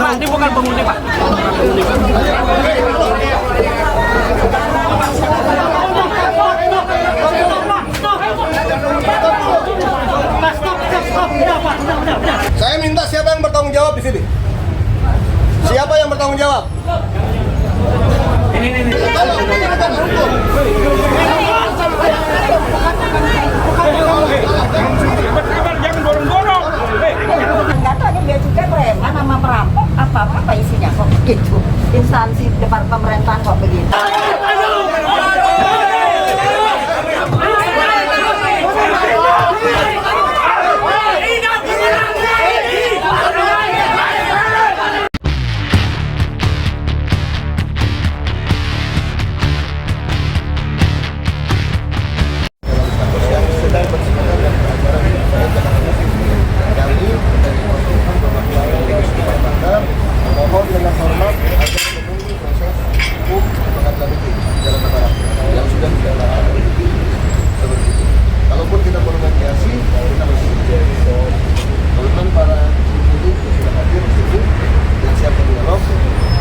Ini bukan penghuni, Pak. Saya minta siapa yang bertanggung jawab di sini? Siapa yang bertanggung jawab? Ini. Jangan dorong-dorong. Enggak tahu ada dia juga preman sama perampok apa isinya kok begitu. Instansi depan pemerintahan kok begitu. Mohon dengan hormat agar menunggu proses hukum pengadilan negeri Jakarta Barat yang sudah dijalankan seperti itu. Kalaupun kita perlu mediasi, kita masih kebetulan para penyidik sudah hadir di sini dan siap berdialog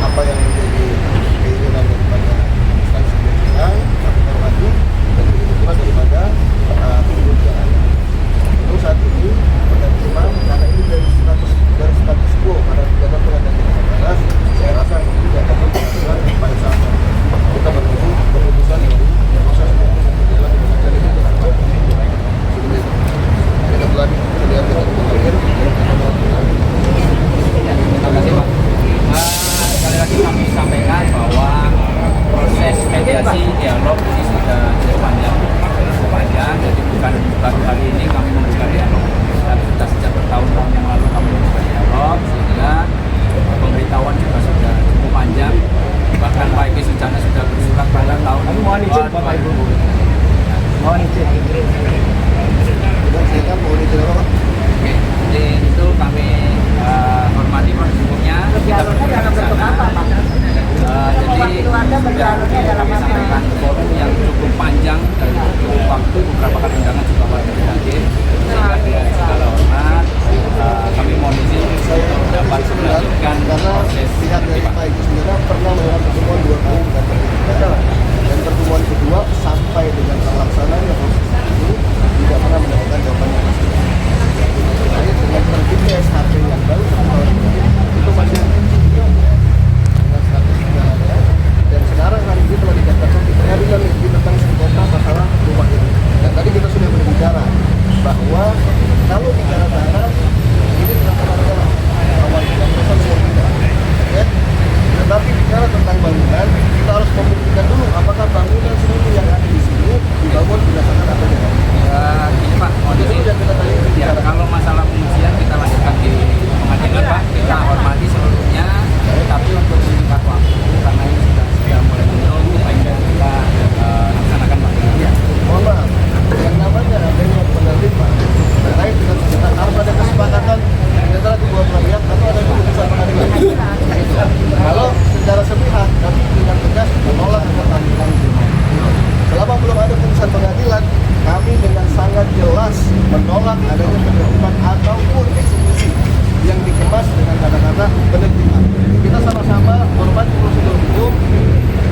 apa yang menjadi keinginan daripada instansi penyidikan, kami hormati dan begitu pula daripada penyidik yang ada. Untuk saat ini penerimaan karena ini dari status quo pada kegiatan pengadilan saya rasa tidak akan berjalan pada saat kita menunggu keputusan dari proses hukum yang berjalan di pengadilan itu seperti itu. Kita bulan kemudian kita mengakhir. Terima kasih Pak. Sekali lagi kami sampaikan bahwa proses mediasi dialog ini sudah cukup panjang, jadi bukan baru kali ini kami membuka dialog, tapi sudah sejak bertahun-tahun yang lalu kami membuka dialog, sehingga pemberitahuan juga sudah cukup panjang. Bahkan Pak Eki Sujana sudah bersurat pada tahun 2020. Mohon izin. Oke, jadi itu kami hormati proses hukumnya. Kita berharap jadi sudah kami sampaikan forum yang cukup panjang dan cukup waktu, beberapa kali undangan juga warga hadir, sehingga dengan segala hormat kami mohon izin untuk dapat melanjutkan proses pihak dari Pak Eki Sujana pernah melakukan pertemuan 2 kali dan pertemuan kedua sampai dengan pelaksanaan proses ini tidak pernah mendapatkan jawaban yang pasti. Terkait dengan terbitnya SHP yang baru tahun ini itu masih dengan status yang ada dan sekarang hari ini telah dikatakan di pengadilan negeri tentang sengketa masalah rumah ini. Dan tadi kita sudah berbicara bahwa kalau bicara tanah ini tentang awal kita bersama tidak, ya. Tetapi bicara tentang bangunan kita harus membuktikan dulu apakah bangunan seluruh yang ada di sini dibangun berdasarkan apa yang ada. Ini Pak, mohon izin. Ya, kalau masalah pengujian kita lanjutkan di pengadilan Pak, kita hormati seluruhnya, tapi untuk singkat waktu karena ini sudah mulai menurun, baiknya kita laksanakan Pak. Ya, mohon maaf, yang namanya adanya penerbitan terkait dengan sengketa harus ada kesepakatan antara kedua belah pihak atau ada keputusan pengadilan. Kalau secara sepihak kami dengan tegas menolak pertandingan ini. Selama belum ada putusan pengadilan, kami dengan sangat jelas menolak adanya penerbitan ataupun eksekusi yang dikemas dengan kata-kata penerbitan. Kita sama-sama hormati prosedur hukum,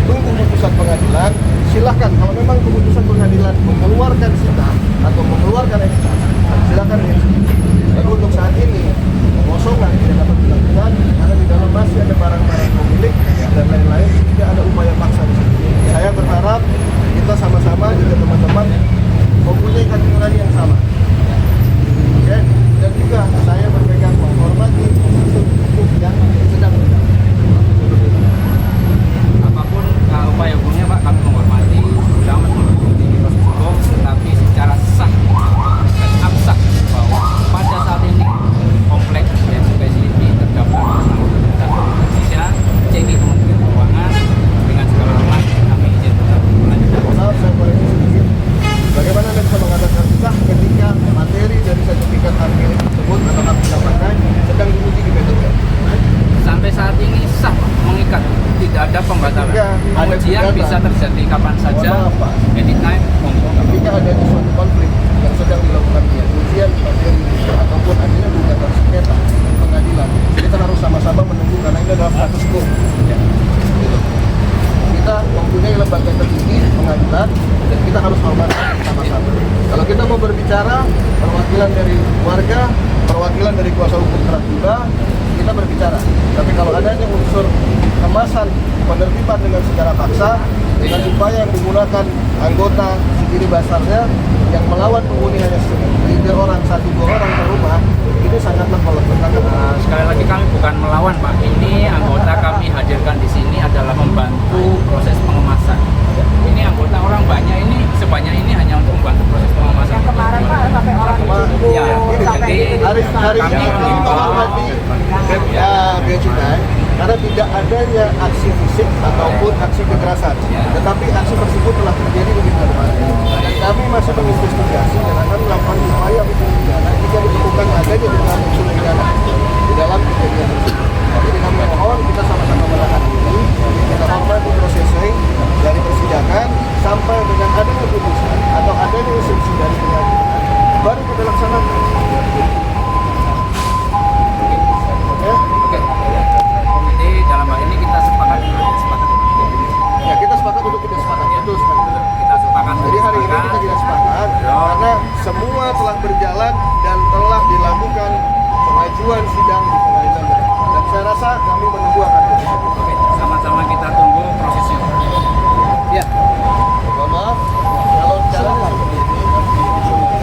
tunggu putusan pengadilan. Silahkan kalau memang keputusan pengadilan mengeluarkan sita atau mengeluarkan eksekusi, silahkan eksekusi. Tapi untuk saat ini pengosongan tidak dapat dilakukan karena di dalam masih ada barang-barang pemilik dan lain-lain, tidak ada upaya paksa di sini. Saya berharap kita sama-sama juga teman-teman mempunyai hati nurani yang sama. Oke? Dan juga saya berpegang menghormati hukum yang sedang berjalan. Apapun upaya hukumnya Pak, kami menghormati, sudah mengikuti proses hukum, tetapi secara sah dan absah bahwa pada saat ini kompleks dan facility terdaftar bersama Indonesia, CEKI Kementerian Keuangan, dengan segala hormat kami izin tetap melanjutkan. Maaf, saya koreksi sedikit. Bagaimana Anda bisa mengatakan sah ketika materi dari sertifikat hak milik tersebut atau hak pendapatan sedang diuji di PT UN? Sampai saat ini sah, mengikat, tidak ada pembatalan. Pengujian bisa terjadi kapan saja, anytime, monggo. Ketika ada suatu konflik yang sedang dilakukan ujian materi ataupun adanya gugatan sengketa di pengadilan, kita harus sama-sama menunggu penertiban dengan secara paksa dengan upaya yang menggunakan anggota sendiri basarnya yang melawan penghuni hanya 3 orang, 1-2 orang per rumah, ini sangatlah melakukan. Sekali lagi kami bukan melawan Pak, ini anggota kami hadirkan di sini adalah membantu proses pengemasan. Ini anggota orang banyak, ini sebanyak ini hanya untuk membantu proses pengemasan. Yang kemarin Pak sampai orang Ya, Hari ini menghormati Bea Cukai karena tidak adanya aksi fisik ataupun aksi kekerasan, tetapi aksi tersebut telah terjadi di tempat. Dan kami masih menginvestigasi dan akan melakukan upaya hukum pidana jika ditemukan adanya dugaan unsur pidana di dalam kejadian tersebut. Jadi kami mohon kita sama-sama menahan diri, kita hormati prosesnya dari persidangan sampai dengan adanya putusan atau adanya instruksi dari pengadilan, baru kita laksanakan. Oke. Jadi dalam hal ini kita sepakat. Ya, kita sepakat untuk tidak sepakat. Betul sekali. Kita sepakat. Jadi hari ini kita tidak sepakat karena semua telah berjalan dan telah dilakukan pengajuan sidang di pengadilan. Dan saya rasa kami menunggu akan itu. Oke, sama-sama kita tunggu prosesnya. Ya. Mohon maaf kalau caranya seperti ini.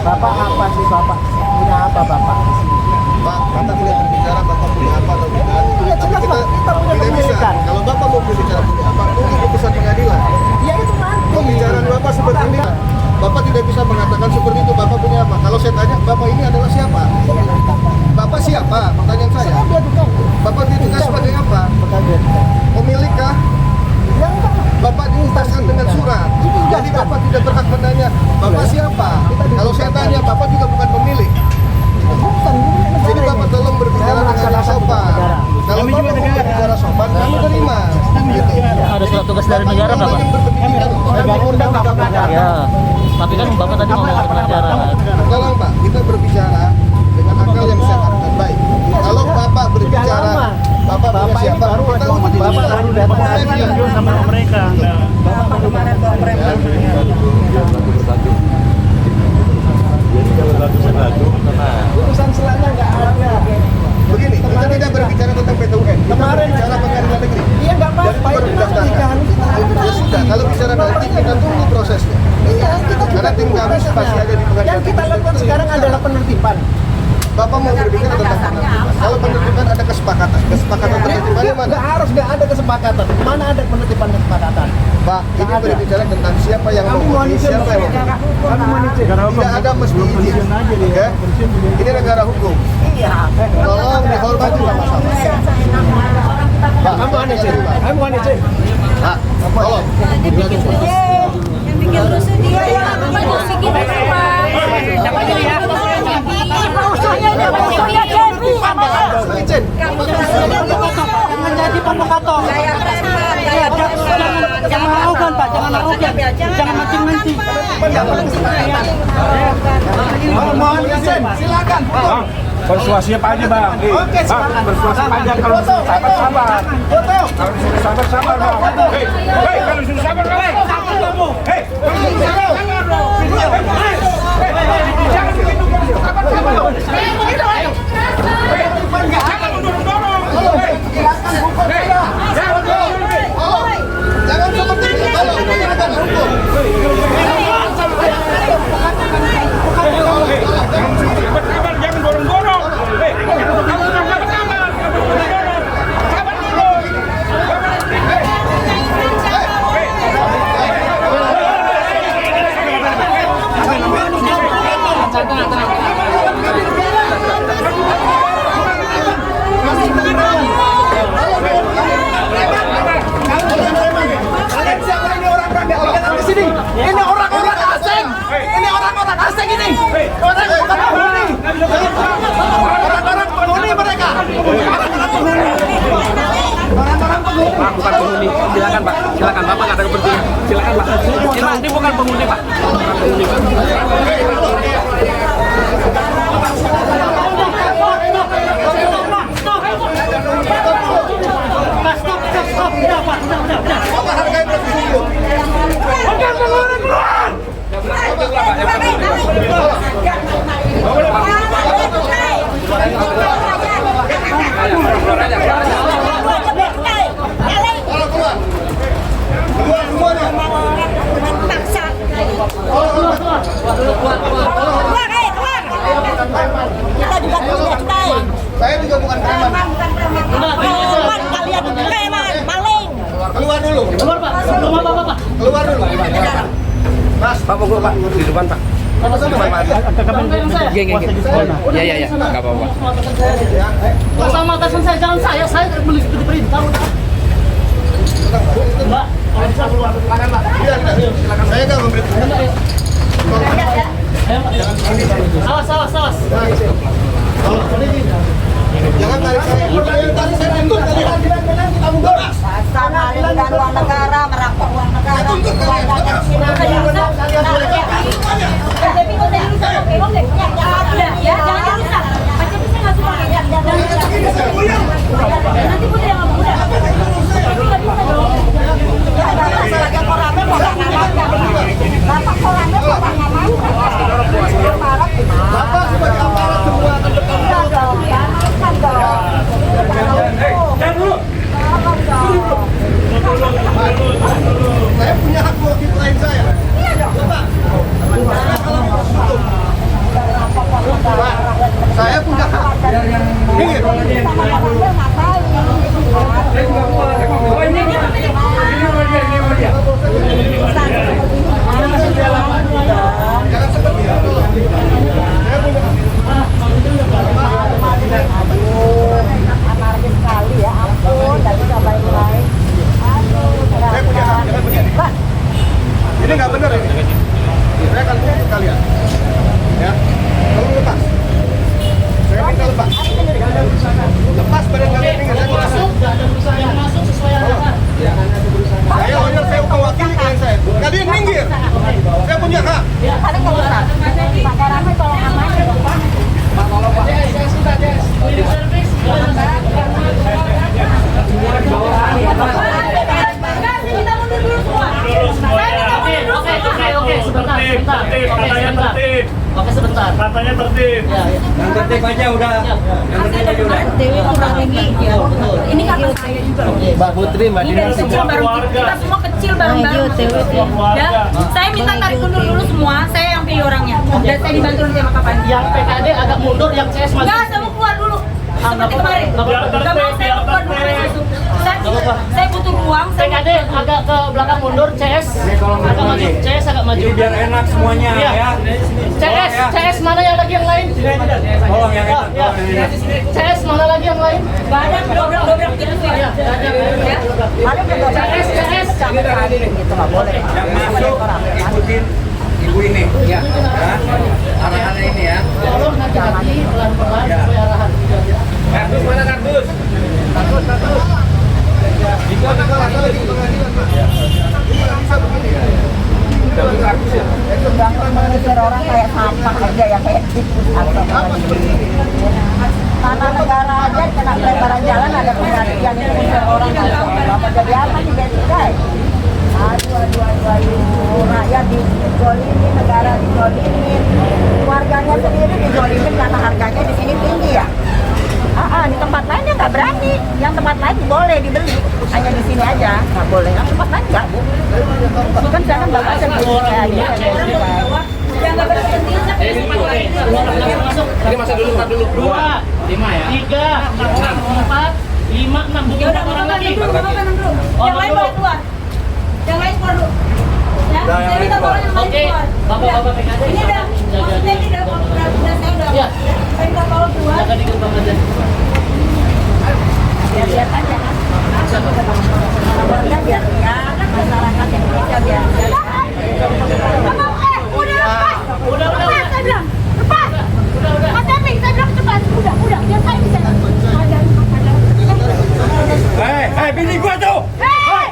Bapak apa sih Bapak? Punya apa Bapak? Pak, kita tidak berbicara Bapak punya apa atau tidak. Ya, Tapi jelas, kita Pak. Kita punya tidak bisa. pemilikan. Kalau Bapak mau berbicara punya apa, tunggu putusan pengadilan. Ya itu nanti. Pembicaraan Bapak seperti ini, Bapak tidak bisa mengatakan seperti itu. Bapak punya apa? Kalau saya tanya, Bapak ini adalah siapa? Bapak siapa? Pertanyaan saya. Bapak diduga sebagai apa? Pemilik kah? Bapak diintaskan dengan surat. Jadi Bapak tidak berhak menanya, Bapak siapa? Kalau saya tanya, Bapak juga bukan pemilik. Jadi Bapak tolong berbicara dengan yang sopan. Kalau Bapak mau berbicara sopan, kami terima. Gitu. Ada surat tugas dari negara Bapak? Ya, tapi kan Bapak tadi mau pengajaran. Tolong Pak, kita berbicara dengan akal yang sehat dan baik. Kalau Bapak berbicara, Bapak punya siapa? Kita untuk Bapak sama mereka. Bapak kemarin bawa preman. Putusan selanya nggak ada. begini, kita tidak berbicara tentang PT UN. Kita berbicara pengadilan negeri. Iya nggak Dan apa-apa. itu baru didaftarkan. Ya sudah, kalau bicara nanti kita tunggu prosesnya. Iya, kita Karena tim kami pasti ada di pengadilan. Yang kita lakukan sekarang adalah penertiban. Bapak mau berbicara tentang penertiban. Kalau penertiban ada kesepakatan. Kesepakatan penertibannya mana? Nggak ada kesepakatan. Mana ada penertiban kesepakatan? Pak, ini berbicara tentang siapa yang Kami mau mohon izin, siapa yang negara hukum, Pak. tidak ada mesti izin. Oke? Ini negara hukum. Iya. Tolong dihormati sama-sama. Pak, Kamu mohon izin. Kamu mohon izin. Pak, tolong. Yang bikin rusuh dia yang bikin rusuh Pak. Dapat jadi ya. Rusuhnya ini rusuhnya Devi. Izin. Menjadi provokator. Jangan arogan Pak, jangan arogan. Jangan mancing-mancing. Mohon izin. Silakan. Persuasi apa aja bang? Oke, silakan. Persuasi apa aja kalau disuruh sabar. Kalau disuruh sabar bang. Hei, kalau disuruh sabar bang. Hei, kalau disuruh sabar bang. Jangan begitu bang. Sabar. Jangan mendorong-dorong. Jangan seperti itu. Tolong. Sabar, jangan dorong-dorong. Hei, sabar. Sabar dulu. Kalian siapa ini orang Kalian di sini? Ini orang-orang asing. Ini orang-orang asing ini. Orang bukan penghuni. Orang-orang penghuni mereka. Orang-orang penghuni. Pak, bukan penghuni. Silakan Pak. Silakan Bapak nggak ada kepentingan. Silakan Pak. Ini bukan penghuni Pak. Bukan penghuni Pak. Bapak hargai proses hukum. Tolong keluar. Keluar, keluar. Kita juga punya cukai. Saya juga bukan preman. Preman kalian preman, maling. Keluar dulu. Keluar Pak, belum apa-apa Pak. Keluar dulu. Mas, Pak, monggo Pak, di depan Pak. sama-sama. Atasan saya. Iya, nggak apa-apa. Sama atasan saya, jangan saya beli seperti perintah. Mbak, kalau bisa keluar. Tidak. Saya nggak memberi. Ayo, Awas. Jangan tarik saya. Tarik saya tuntut kalian. Kita mundur. Dasar maling dan uang negara, merampok uang negara. Ya, jangan dirusak. Pacar bisa nggak suka ya? Jangan dirusak. Nanti putri yang ngomong udah. Tapi nggak bisa dong. Sebagai koramnya kok nggak ngamankan. Bapak koramnya kok nggak ngamankan. Bapak sebagai aparat semua akan bertanggung Iya dong, diamankan dong. Jangan dulu. Saya punya hak mewakili klien saya. Iya dong. Bapak, Pak, saya punya hak. Minggir. Sama koramnya ngapain? Oh, ini dia. Jangan seperti itu. Saya punya hak. Anarkis sekali ya, ampun, nggak bisa baik-baik. Aduh, Saya punya hak. Jangan begini. Ini nggak benar ini. Saya akan tuntut kalian. Ya. Tolong lepas. Saya minta lepas. Lepas badan kalian minggir. Saya punya hak. Nggak ada urusan yang masuk sesuai arahan. Saya lawyer, saya mewakili klien saya. Kalian minggir. Saya punya hak. Ada nggak usah. Pak Koramnya tolong amanin dong, Pak. Cleaning service. Kita mundur dulu semua. Saya minta mundur dulu semua. Oke, sebentar. Oke, sebentar. Katanya tertib. Ya. Yang tertib aja udah. Yang tertib aja udah. Dewi kurang lagi. Ya, betul. Ini kakak saya juga. Mbak Putri, Mbak Ini dari kecil bareng kita semua kecil bareng-bareng. Ya, saya minta tarik mundur dulu semua. Saya yang pilih orangnya. Dan saya dibantu nanti sama Kak Panji. Yang PKD agak mundur, yang CS maju. Enggak, saya mau keluar dulu. Seperti kemarin. Nggak apa-apa. Enggak mau saya mau keluar dulu. Saya butuh ruang. PKD agak ke belakang mundur, CS agak maju. CS agak maju. Jadi biar enak semuanya Iya. ya. CS mana yang lagi yang lain? Tolong yang enak. Ya. CS mana lagi yang lain? Badan dobrak-dobrak gitu ya. Ada nggak dong? CS. Gitu nggak boleh. Yang masuk ikutin ibu ini. Ya. Arahannya ini ya. Tolong hati-hati, pelan-pelan sesuai arahan. Kardus mana kardus? Itu ada lagi di pengadilan, Pak. Ini nggak bisa begini ya. Jangan mengusir orang kayak sampah aja ya kayak gitu. Apa seperti ini? Tanah negara aja kena pelebaran jalan ada penggantian itu mengusir orang kayak sampah. Apa jadi apa sih guys? Aduh. Rakyat dijolimin, negara dijolimin, warganya sendiri dijolimin karena harganya di sini tinggi ya. Di tempat lainnya nggak berani. Yang tempat lain boleh dibeli, hanya di sini aja nggak boleh. Yang tempat lain nggak. Kan jangan bapak sendiri kayak gitu. Yang nggak berkepentingan siapa yang sempat lagi? Masuk. Ini masa dulu, tar dulu. 2, 5 ya. 3, 4, 5, 6. Bukan Ya udah, orang lagi. Bapak dulu. Yang lain boleh keluar. Yang lain keluar dulu. Ya, Udah, yang saya lain minta keluar. tolong yang lain Oke, keluar. bapak-bapak PKD. Ini udah, maksudnya ini udah saya udah. Ya. Saya minta tolong keluar. Jaga di gerbang aja. Lihat aja kan. Warga biar lihat, masyarakat Indonesia biar lihat. Udah lepas. Udah. Lepas, saya bilang. Lepas. Mas Epi, saya bilang cepat. Udah, biar saya bisa. Hei, bini gua tuh. Hei!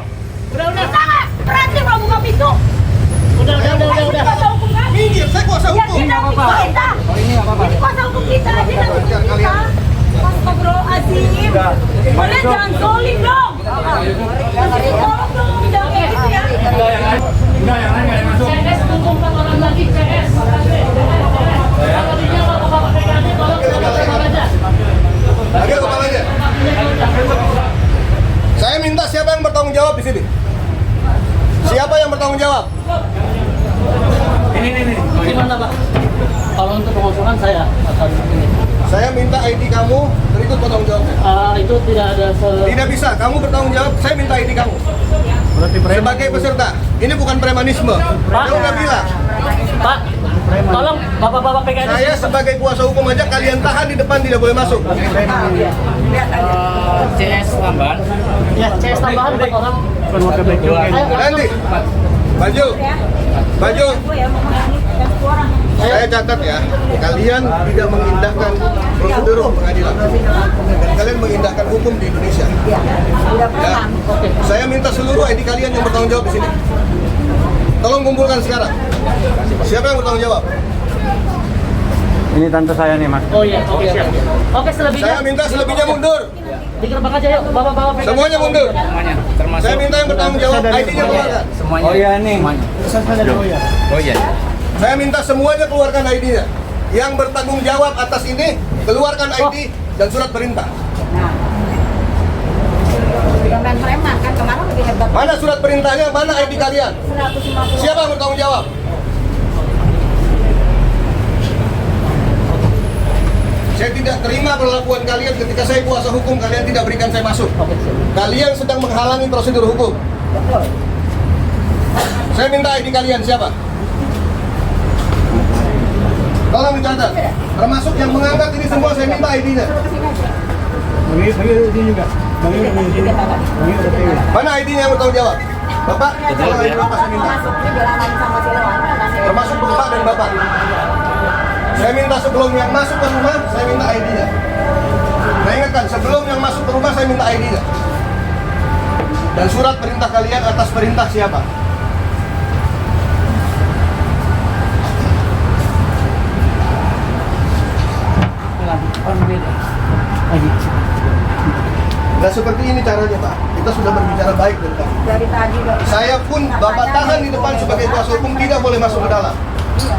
Udah. Bisa nggak? Berhenti kalau buka pintu. Udah. Ini kuasa hukum kami. Minggir, saya kuasa Ya, hukum. tidak kita. Ini kuasa hukum kita. Dia nggak hukum kita. Astagfirullahaladzim. Kalian jangan zolim dong. Tolong dong, jangan kayak gitu ya. Enggak, yang lain nggak ada yang masuk. CS tunggu 4 orang lagi. CS. Yang tadinya bapak-bapak PKD tolong keluar aja. Panggil kepalanya. Saya minta siapa yang bertanggung jawab di sini? Siapa yang bertanggung jawab? Ini. Gimana Pak? Berikut bertanggung jawabnya. Itu tidak ada Tidak bisa, kamu bertanggung jawab, saya minta ID kamu. Sebagai peserta, ini bukan premanisme. Saya udah bilang, Pak, tolong bapak-bapak PKN. saya sebagai kuasa hukum aja kalian tahan di depan, tidak boleh masuk. CS Lamban. Ya, CS tambahan 4 orang. Nanti, baju, baju. Saya catat ya, kalian tidak mengindahkan prosedur pengadilan dan kalian mengindahkan hukum di Indonesia. Ya. Saya minta seluruh ID kalian yang bertanggung jawab di sini. Tolong kumpulkan sekarang. Siapa yang bertanggung jawab? Ini tante saya nih, Mas. Oh iya, oke siap. Oke, selebihnya. Saya minta selebihnya mundur. Digerebek aja yuk, bapak-bapak PKN. Semuanya mundur. Semuanya, termasuk Saya minta yang bertanggung jawab ID-nya keluarkan. semuanya. Oh iya nih. Semuanya. Oh iya. Saya minta semuanya keluarkan ID-nya. Yang bertanggung jawab atas ini keluarkan ID dan surat perintah. Dengan preman kan kemarin lebih hebat. Mana surat perintahnya? Mana ID kalian? 150. Siapa yang bertanggung jawab? Saya tidak terima perlakuan kalian ketika saya kuasa hukum, kalian tidak berikan saya masuk. Kalian sedang menghalangi prosedur hukum. Betul. Saya minta ID kalian siapa? Tolong dicatat. Termasuk yang mengangkat ini semua saya minta ID-nya. Mana ID-nya yang bertanggung jawab? Bapak, kalau ID Bapak saya minta. Masuk ini dilarang sama si Lewan. Termasuk Bapak dan Bapak. Saya minta sebelum yang masuk ke rumah, saya minta ID-nya. Nah ingatkan, sebelum yang masuk ke rumah, saya minta ID-nya. Dan surat perintah kalian atas perintah siapa? Nah seperti ini caranya Pak. Kita sudah berbicara baik dari tadi. Dari tadi udah. Saya pun Bapak tahan di depan sebagai kuasa hukum tidak boleh masuk ke dalam.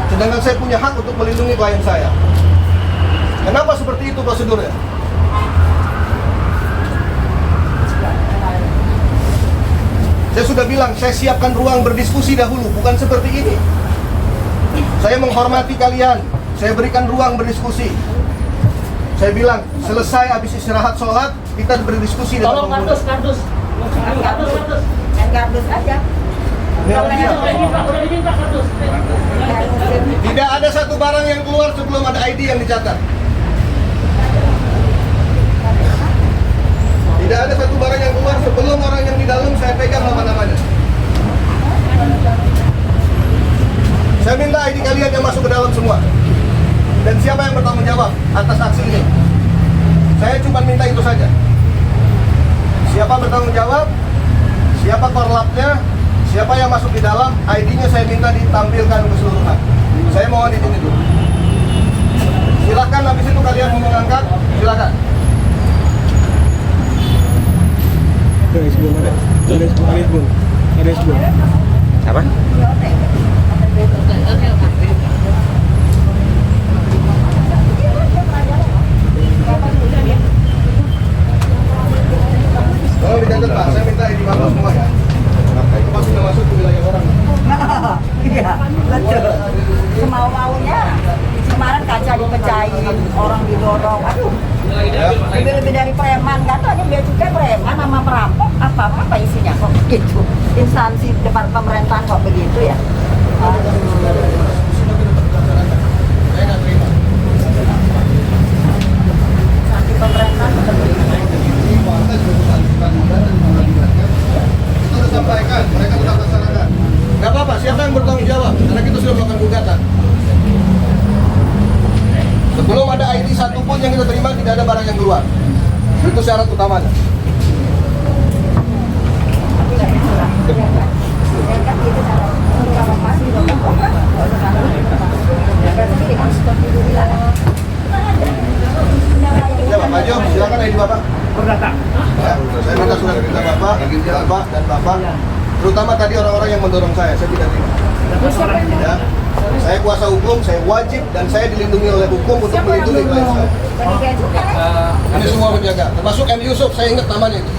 Sedangkan saya punya hak untuk melindungi klien saya. Kenapa seperti itu prosedurnya? Saya sudah bilang, saya siapkan ruang berdiskusi dahulu, bukan seperti ini. Saya menghormati kalian, saya berikan ruang berdiskusi. Saya bilang, selesai habis istirahat sholat, kita berdiskusi dengan Tolong pengguna. kardus. Dan kardus aja. Udah diminta kardus. Tidak ada satu barang yang keluar sebelum ada ID yang dicatat. Tidak ada satu barang yang keluar sebelum orang yang di dalam saya pegang nama-namanya. Saya minta ID kalian yang masuk ke dalam semua. Dan siapa yang bertanggung jawab atas aksi ini? Saya cuma minta itu saja. Siapa bertanggung jawab? Siapa korlapnya? Siapa yang masuk di dalam? ID-nya saya minta ditampilkan keseluruhan. Saya mohon di sini dulu. Silakan habis itu kalian mau mengangkat, silakan. Apa? Tolong dicatat Pak, saya minta ID Bapak semua ya. Itu pasti sudah masuk ke wilayah orang. Iya, betul. Semau-maunya. Kemarin kaca dipecahin, orang didorong. Aduh, lebih-lebih dari preman. Gak tahu ada bea cukai preman sama perampok. Apa isinya kok begitu. Instansi depan pemerintahan kok begitu ya. Saya nggak terima. Instansi pemerintahan kok begitu. Itu sudah sampaikan, mereka sudah laksanakan. Gak apa-apa, siapa yang bertanggung jawab? Karena kita sudah melakukan gugatan. Sebelum ada ID satupun yang kita terima, tidak ada barang yang keluar. Itu syarat utamanya. Ya Pak Majo, silakan ID Bapak. Perdata. Ya, saya minta surat perintah Bapak, dan Bapak, terutama tadi orang-orang yang mendorong saya tidak terima. Ya, saya kuasa hukum, saya wajib dan saya dilindungi oleh hukum untuk melindungi klien saya. Bagi bea cukai. Ini semua menjaga, termasuk M. Yusuf, saya ingat namanya itu.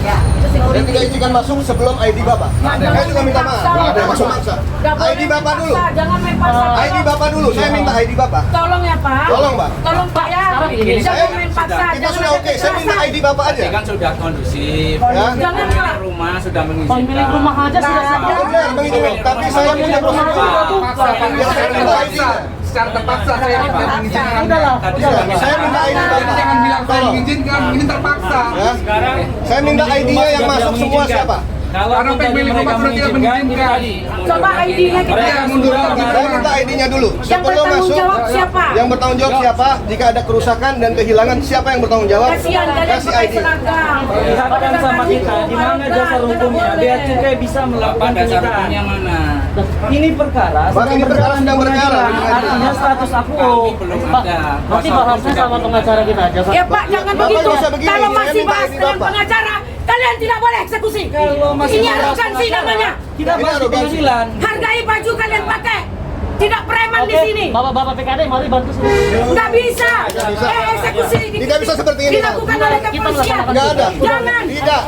Ya, itu Saya security. tidak izinkan masuk sebelum ID Bapak. Saya juga minta maaf, nggak ada yang masuk maksa. ID Bapak dulu, Jangan main pasar. ID Bapak dulu, saya minta ID Bapak. Tolong ya Pak. Tolong Pak. Tolong Pak ya. Sekarang begini. Jangan main paksa. Kita sudah oke, saya minta ID Bapak aja. Ini kan sudah kondusif. Ya. Jangan Pak. Rumah sudah mengizinkan. Pemilik rumah aja sudah Ya, benar, mengizinkan. Tapi saya punya prosedur. Ya, saya minta ID-nya. Secara terpaksa saya minta mengizinkan. Tadi sudah bisa. Saya minta ID Bapak. Jangan bilang saya Tolong. mengizinkan, ini terpaksa. Ya. Sekarang Saya minta ID-nya yang masuk semua siapa? kalau Karena tadi pemilik mereka rumah sudah tidak mengizinkan, itu mengizinkan. tadi. Coba ID-nya kita. Mereka mundur lagi. Saya minta ID-nya dulu. Yang Sebelum bertanggung masuk, jawab siapa? yang bertanggung jawab siapa? Jika ada kerusakan dan kehilangan, siapa yang bertanggung jawab? Kasihan kalian Kasih pakai ID. seragam. Lihatkan sama kita di mana dasar hukumnya biar cukai bisa Apa melakukan dasar penyitaan. hukumnya mana? Ini perkara Bang, ini perkara sedang berjalan. artinya status aku Kami belum Pak, ada. nanti bahasnya sama pengacara kita aja Pak. Ya Pak, jangan Bapak begitu. nggak usah begini. Kalau Saya masih minta bahas ID dengan Bapak. pengacara, kalian tidak boleh eksekusi. Kalau masih Ini bahas arogansi pengacara, namanya. kita Ini bahas di arogansi. pengadilan. Hargai baju kalian pakai. Tidak preman di sini. Bapak-bapak PKD mari bantu sini. Nggak bisa. bisa. Eksekusi Tidak bisa seperti ini, Bang. dilakukan oleh kepolisian. Nggak ada. Jangan. Tidak.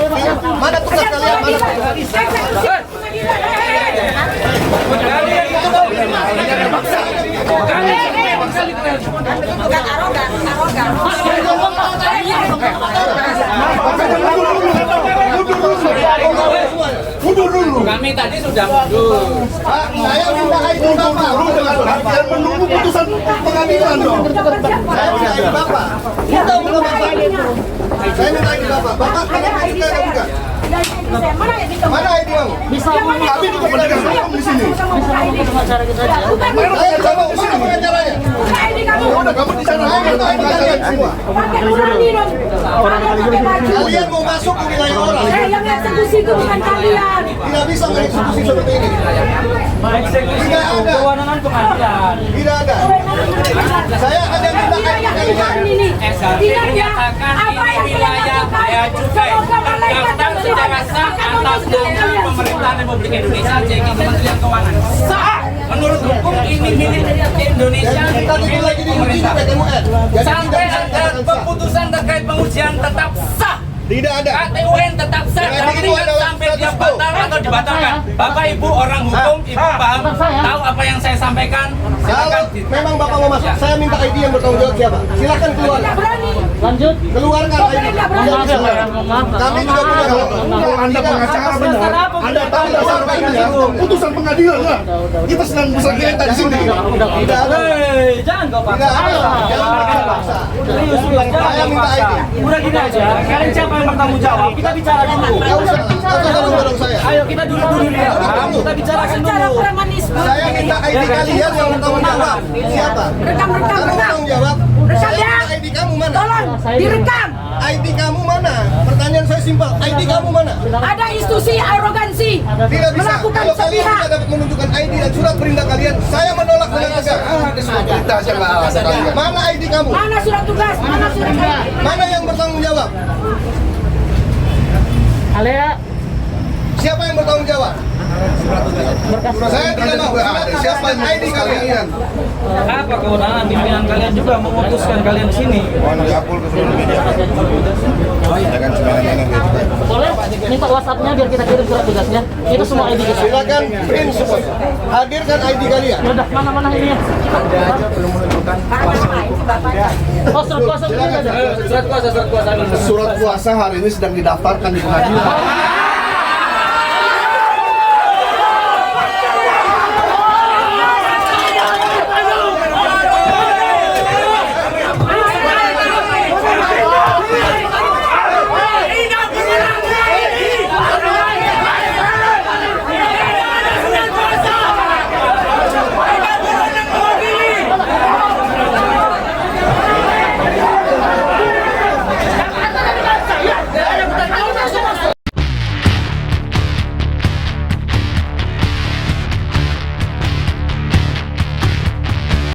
Mana tugas kalian? Mana tugas? Eksekusi pengadilan. Bukan arogan, arogan. Mundur dulu. Kami tadi sudah mundur. Pak, saya minta ID Bapak. Biar menunggu putusan pengadilan dong. Saya minta ID Bapak. Kita minta Bapak. Saya minta ID Bapak. Bapak, kenapa kita nggak buka? Mana ya di Mana ID kamu? Bisa Kami juga pedagang hukum di sini. pengacara kita aja. Saya sama mana pengacaranya? Kamu di sana. Saya minta ID kalian semua. Pakai nurani dong. Kalian mau masuk ke wilayah orang. Yang eksekusi itu bukan kalian. Tidak bisa mengeksekusi seperti ini. Eksekusi Tidak ada. kewenangan pengadilan. Tidak ada. Saya hanya minta Tidak ID yang kalian. bukan ini. SHT Tidak ya. menyatakan Apa ini yang wilayah bea cukai terdaftar secara sah atas nama pemerintah Republik Indonesia jadi Kementerian Keuangan. Sah. Menurut hukum ini milik Indonesia Jadi kita milik lagi diuji pemerintah. di PT UN. Jadi Sampai tidak bisa ada dikatakan sah. keputusan terkait pengujian tetap sah. Tidak ada. KTUN tetap sah. Jadi Jangan itu ingat adalah sampai dia status quo. batal atau dibatalkan. Bapak Ibu orang hukum, Ibu paham, tahu apa yang saya sampaikan. Kalau Silakan. memang Bapak mau masuk, saya minta ID yang bertanggung jawab siapa? Silakan keluar. Tidak berani. Lanjut. Keluarkan ID. Maaf ya Pak ya, maaf. Kami juga punya hak. Kalau Anda pengacara benar, Anda tahu dasar mainnya, putusan pengadilan lah. Kita sedang bersengketa di sini. Tidak ada. Hei, jangan kau paksa. Tidak ada. Ayo. Jangan paksa. Serius, jangan Saya kau minta paksa. ID. Udah gini aja, kalian siapa yang bertanggung jawab? Kita bicara dulu. Nggak usah dorong saya. Ayo kita duduk dulu ya. Kita bicarakan Secara dulu. premanisme. Saya minta ID kalian yang bertanggung jawab. Siapa? Rekam, rekam, Kamu rekam. bertanggung jawab. Rekam Saya ya. minta ID kamu mana? Tolong direkam. ID kamu mana? Pertanyaan saya simpel. ID kamu mana? Ada institusi arogansi. Tidak bisa. Melakukan Kalau kalian sepihak. tidak dapat menunjukkan ID dan surat perintah kalian, saya menolak dengan tegas. Kita aja nggak ada kalian. Mana ID kamu? Mana surat tugas? Mana surat ID? Mana yang bertanggung jawab? Alea, Siapa yang bertanggung jawab? Saya tidak mau. Siapa ID kalian? apa kewenangan pimpinan kalian juga memutuskan kalian di sini? Boleh minta WhatsApp-nya biar kita kirim surat tugasnya. Itu semua ID kita. Silakan print semua. Hadirkan ID kalian. Udah mana ini ya? Oh, surat kuasa ini ada. Surat kuasa hari ini sedang didaftarkan di pengadilan.